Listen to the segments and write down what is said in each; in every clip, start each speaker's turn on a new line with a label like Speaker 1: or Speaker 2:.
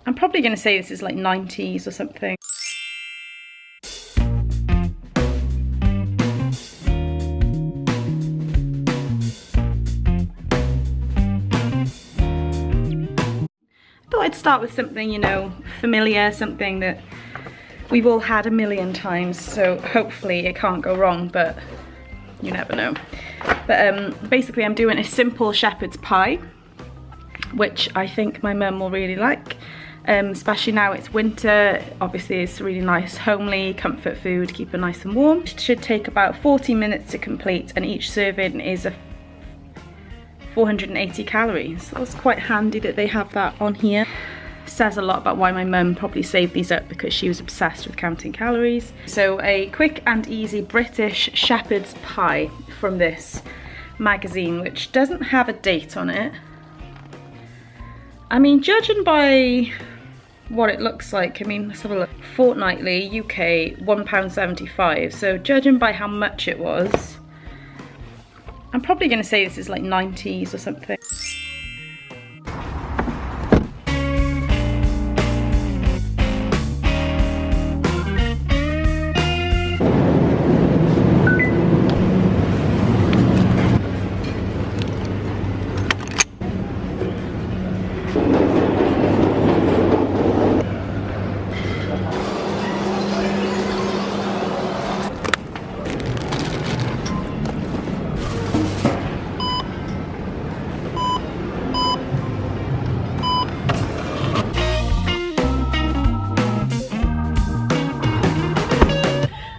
Speaker 1: I'm probably going to say this is like 90's or something. I thought I'd start with something, you know, familiar, something that we've all had a million times, so hopefully it can't go wrong, but you never know. But basically I'm doing a simple shepherd's pie, which I think my mum will really like, especially now it's winter. Obviously it's really nice, homely, comfort food, keep it nice and warm. It should take about 40 minutes to complete, and each serving is a 480 calories. So it's quite handy that they have that on here. Says a lot about why my mum probably saved these up, because she was obsessed with counting calories. So a quick and easy British shepherd's pie from this magazine, which doesn't have a date on it. I mean, judging by what it looks like, I mean, let's have a look. Fortnightly, UK, £1.75. So judging by how much it was, I'm probably going to say this is like 90's or something.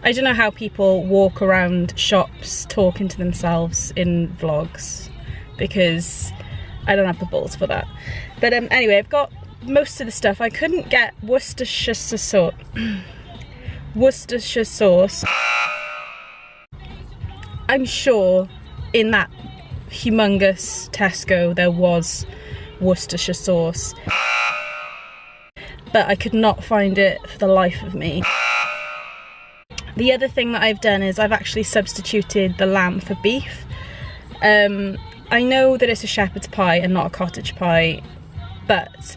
Speaker 1: I don't know how people walk around shops talking to themselves in vlogs, because I don't have the balls for that. But anyway, I've got most of the stuff. I couldn't get Worcestershire sauce. Worcestershire sauce. I'm sure in that humongous Tesco there was Worcestershire sauce, but I could not find it for the life of me. The other thing that I've done is I've actually substituted the lamb for beef. I know that it's a shepherd's pie and not a cottage pie, but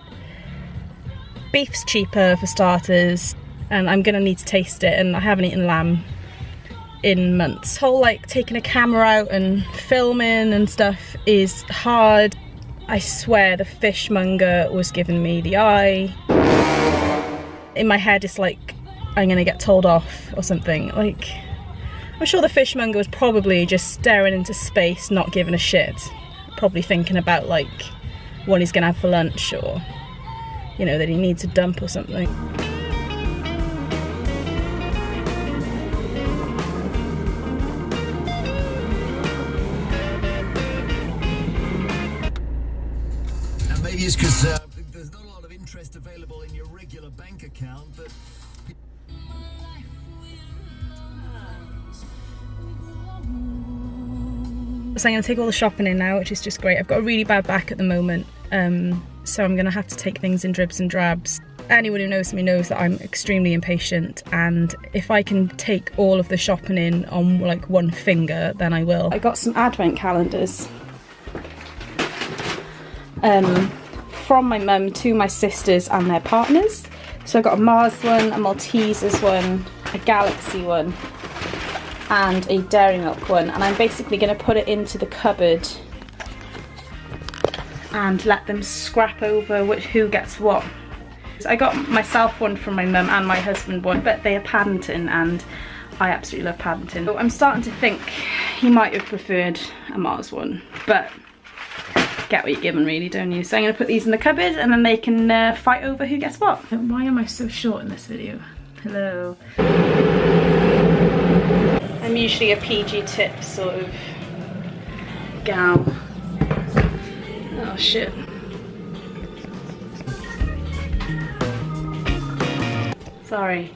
Speaker 1: beef's cheaper for starters, and I'm gonna need to taste it, and I haven't eaten lamb in months. This whole like taking a camera out and filming and stuff is hard. I swear the fishmonger was giving me the eye. In my head it's like I'm gonna get told off or something. Like, I'm sure the fishmonger was probably just staring into space, not giving a shit. Probably thinking about like what he's gonna have for lunch, or, you know, that he needs a dump or something.
Speaker 2: And maybe it's because there's not a lot of interest available in your regular bank account, but
Speaker 1: So I'm going to take all the shopping in now, which is just great. I've got a really bad back at the moment, so I'm going to have to take things in dribs and drabs. Anyone who knows me knows that I'm extremely impatient, and if I can take all of the shopping in on like one finger, then I will. I got some advent calendars from my mum to my sisters and their partners. So I got a Mars one, a Maltesers one, a Galaxy one, and a Dairy Milk one, and I'm basically going to put it into the cupboard and let them scrap over who gets what. So I got myself one from my mum and my husband one, but they are Paddington and I absolutely love Paddington. So I'm starting to think he might have preferred a Mars one, but get what you're given really, don't you? So I'm going to put these in the cupboard and then they can fight over who gets what. Why am I so short in this video? Hello. I'm usually a PG tip sort of gal. Oh shit. Sorry.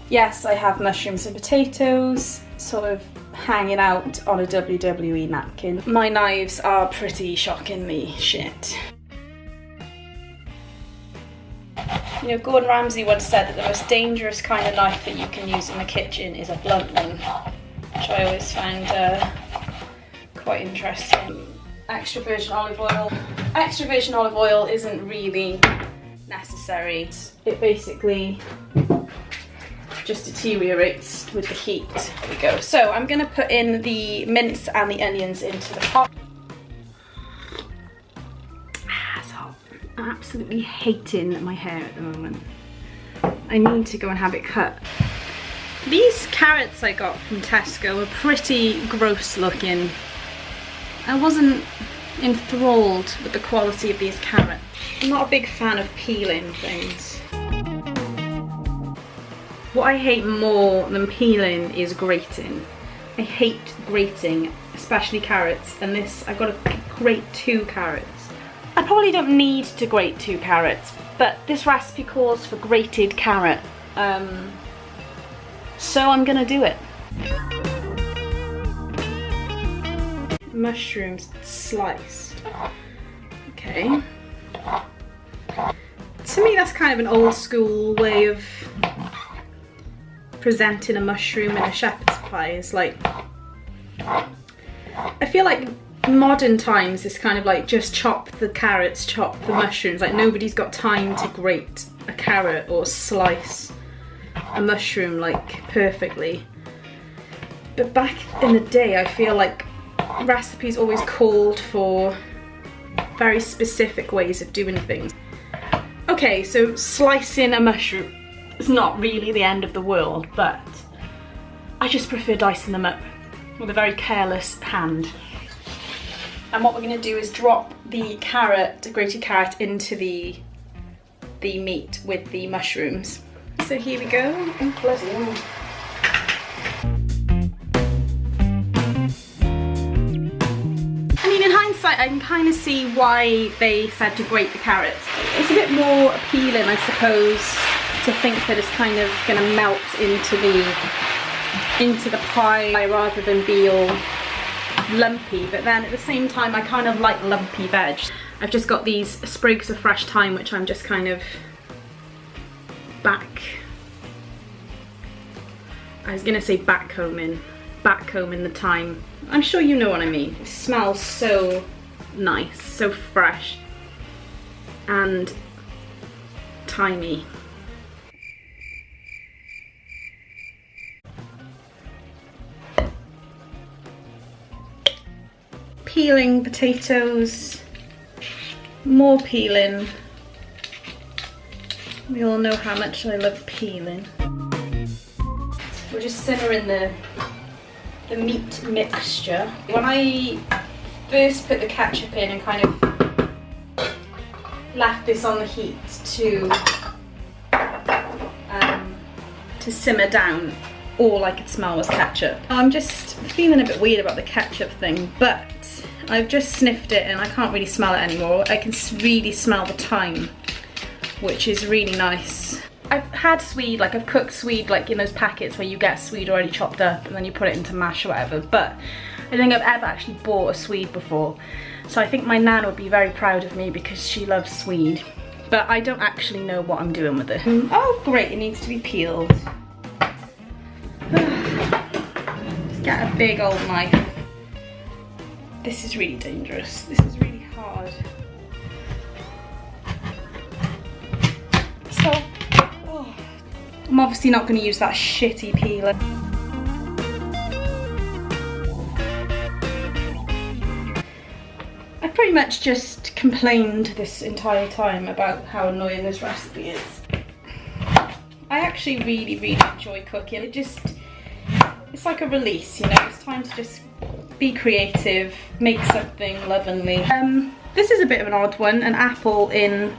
Speaker 1: Yes, I have mushrooms and potatoes sort of hanging out on a WWE napkin. My knives are pretty shockingly shit. You know, Gordon Ramsay once said that the most dangerous kind of knife that you can use in the kitchen is a blunt one, which I always found quite interesting. Extra virgin olive oil. Extra virgin olive oil isn't really necessary. It basically just deteriorates with the heat. There we go. So I'm gonna put in the mince and the onions into the pot. It's hot. I'm absolutely hating my hair at the moment. I need to go and have it cut. These carrots I got from Tesco were pretty gross looking. I wasn't enthralled with the quality of these carrots. I'm not a big fan of peeling things. What I hate more than peeling is grating. I hate grating, especially carrots, and this, I've got to grate 2 carrots. I probably don't need to grate 2 carrots, but this recipe calls for grated carrot. So I'm gonna do it. Mushrooms sliced. Okay. To me that's kind of an old school way of presenting a mushroom in a shepherd's pie. It's like, I feel like modern times is kind of like just chop the carrots, chop the mushrooms. Like nobody's got time to grate a carrot or slice a mushroom like perfectly. But back in the day I feel like recipes always called for very specific ways of doing things. Okay, so slicing a mushroom is not really the end of the world, but I just prefer dicing them up with a very careless hand. And what we're going to do is drop the carrot, the grated carrot, into the meat with the mushrooms. So here we go. Oh, bloody hell. I mean, in hindsight, I can kind of see why they said to grate the carrots. It's a bit more appealing, I suppose, to think that it's kind of going to melt into the pie rather than be all lumpy. But then at the same time, I kind of like lumpy veg. I've just got these sprigs of fresh thyme, which I'm just kind of backcombing the thyme. I'm sure you know what I mean. It smells so nice, so fresh and thymy. Peeling potatoes, more peeling. We all know how much I love peeling. We're just simmering the meat mixture. When I first put the ketchup in and kind of left this on the heat to simmer down, all I could smell was ketchup. I'm just feeling a bit weird about the ketchup thing, but I've just sniffed it and I can't really smell it anymore. I can really smell the thyme, which is really nice. I've had swede, like I've cooked swede like in those packets where you get swede already chopped up and then you put it into mash or whatever, but I don't think I've ever actually bought a swede before. So I think my nan would be very proud of me because she loves swede. But I don't actually know what I'm doing with it. Oh great, it needs to be peeled. Just get a big old knife. This is really dangerous. This is really hard. So, I'm obviously not going to use that shitty peeler. I pretty much just complained this entire time about how annoying this recipe is. I actually really enjoy cooking. It's like a release, you know, it's time to just be creative, make something lovingly. This is a bit of an odd one, an apple in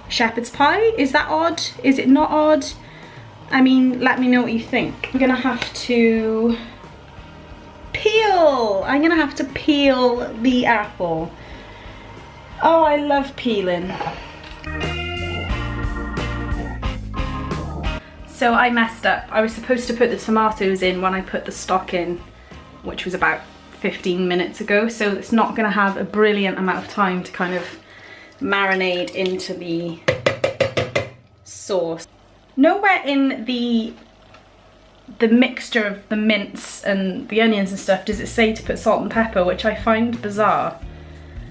Speaker 1: shepherd's pie. Is that odd? Is it not odd? I mean, let me know what you think. I'm gonna have to peel. I'm gonna have to peel the apple. Oh, I love peeling. So I messed up. I was supposed to put the tomatoes in when I put the stock in, which was about 15 minutes ago. So it's not gonna have a brilliant amount of time to kind of marinate into the sauce. Nowhere in the mixture of the mince and the onions and stuff does it say to put salt and pepper, which I find bizarre.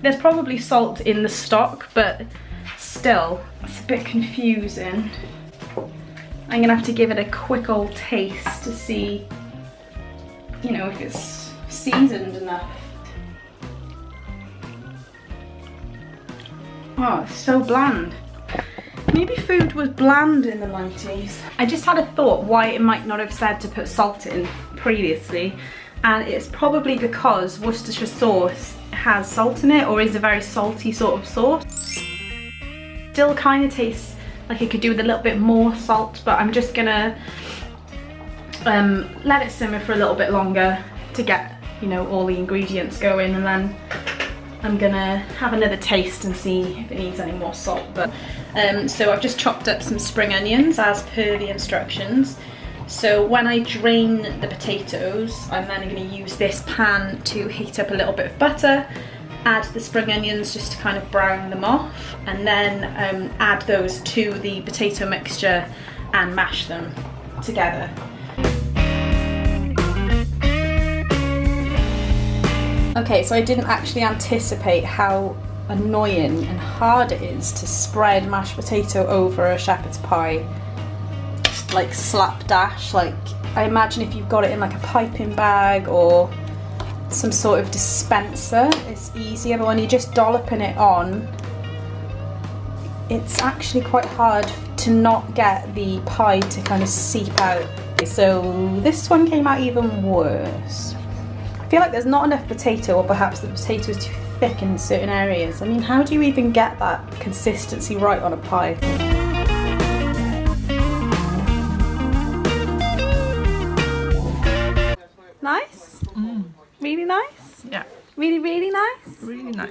Speaker 1: There's probably salt in the stock, but still, it's a bit confusing. I'm gonna have to give it a quick old taste to see, you know, if it's seasoned enough. Oh, it's so bland. Maybe food was bland in the 90s. I just had a thought why it might not have said to put salt in previously, and it's probably because Worcestershire sauce has salt in it, or is a very salty sort of sauce. Still kind of tastes like it could do with a little bit more salt, but I'm just gonna let it simmer for a little bit longer to get, you know, all the ingredients going, and then I'm gonna have another taste and see if it needs any more salt. But so I've just chopped up some spring onions as per the instructions. So when I drain the potatoes, I'm then going to use this pan to heat up a little bit of butter, add the spring onions just to kind of brown them off, and then add those to the potato mixture and mash them together. Okay, so I didn't actually anticipate how annoying and hard it is to spread mashed potato over a shepherd's pie, like slapdash. Like, I imagine if you've got it in like a piping bag or some sort of dispenser, it's easier, but when you're just dolloping it on, it's actually quite hard to not get the pie to kind of seep out. So this one came out even worse. I feel like there's not enough potato, or perhaps the potato is too thick in certain areas. I mean, how do you even get that consistency right on a pie? Nice? Really nice?
Speaker 3: Yeah.
Speaker 1: Really, really nice?
Speaker 3: Really nice.